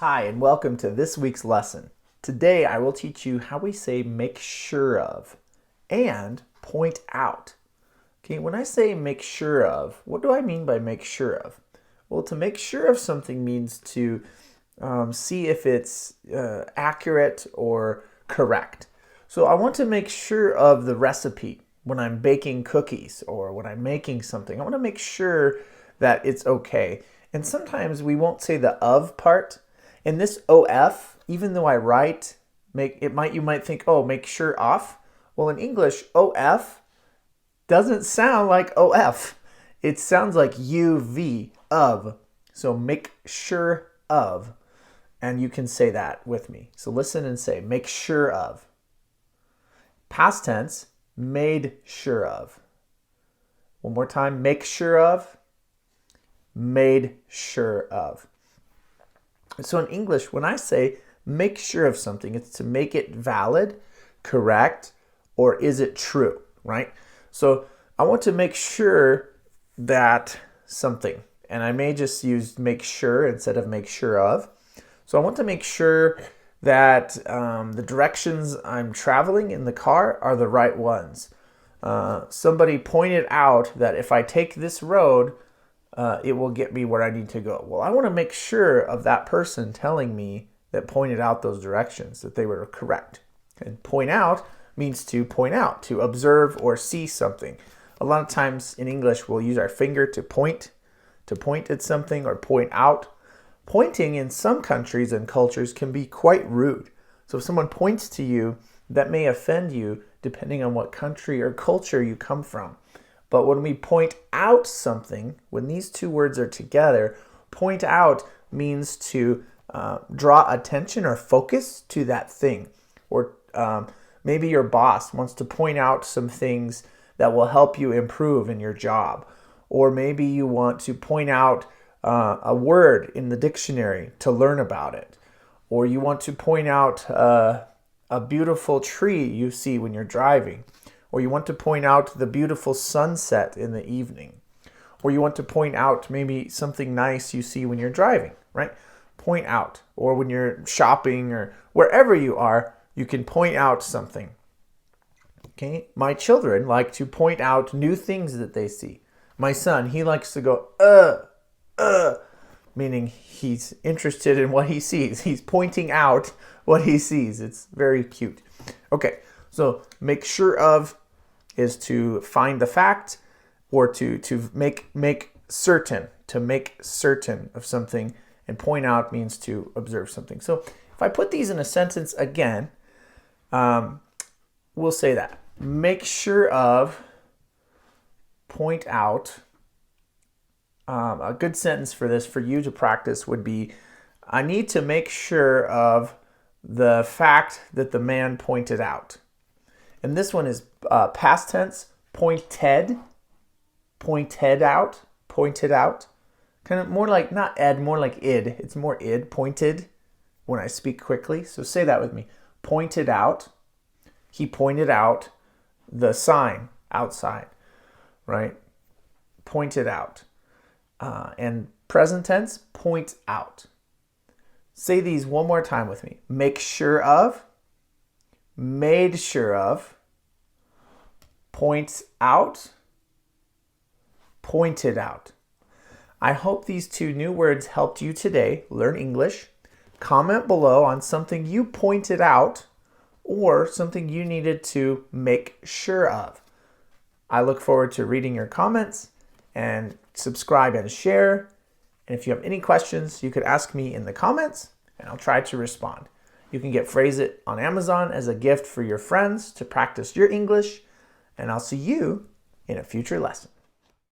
Hi, and welcome to this week's lesson. Today I will teach you how we say make sure of and point out. Okay, when I say make sure of, what do I mean by make sure of? Well, to make sure of something means to see if it's accurate or correct. So I want to make sure of the recipe when I'm baking cookies or when I'm making something. I want to make sure that it's okay. And sometimes we won't say the of part. And this OF, even though I write, you might think, oh, make sure of. Well, in English, OF doesn't sound like OF. It sounds like UV, of. So make sure of. And you can say that with me. So listen and say, make sure of. Past tense, made sure of. One more time, make sure of, made sure of. So in English, when I say make sure of something, it's to make it valid, correct, or is it true, right? So I want to make sure that something, and I may just use make sure instead of make sure of. So I want to make sure that the directions I'm traveling in the car are the right ones. Somebody pointed out that if I take this road, it will get me where I need to go. Well, I want to make sure of that person telling me that pointed out those directions, that they were correct. And point out means to point out, to observe or see something. A lot of times in English, we'll use our finger to point at something or point out. Pointing in some countries and cultures can be quite rude. So if someone points to you, that may offend you depending on what country or culture you come from. But when we point out something, when these two words are together, point out means to draw attention or focus to that thing. Or maybe your boss wants to point out some things that will help you improve in your job. Or maybe you want to point out a word in the dictionary to learn about it. Or you want to point out a beautiful tree you see when you're driving. Or you want to point out the beautiful sunset in the evening. Or you want to point out maybe something nice you see when you're driving, right? Point out. Or when you're shopping or wherever you are, you can point out something. Okay? My children like to point out new things that they see. My son, he likes to go, meaning he's interested in what he sees. He's pointing out what he sees. It's very cute. Okay, so make sure of is to find the fact or to make certain of something, and point out means to observe something. So if I put these in a sentence again, we'll say that. Make sure of, point out. A good sentence for this for you to practice would be, I need to make sure of the fact that the man pointed out. And this one is past tense, pointed out. Kind of more like, not ed, more like id. It's more id, pointed, when I speak quickly. So say that with me. Pointed out. He pointed out the sign outside, right? Pointed out. And present tense, point out. Say these one more time with me. Make sure of, made sure of, points out, pointed out. I hope these two new words helped you today learn English. Comment below on something you pointed out or something you needed to make sure of. I look forward to reading your comments, and subscribe and share. And if you have any questions, you could ask me in the comments and I'll try to respond. You can get Phrase It on Amazon as a gift for your friends to practice your English, and I'll see you in a future lesson.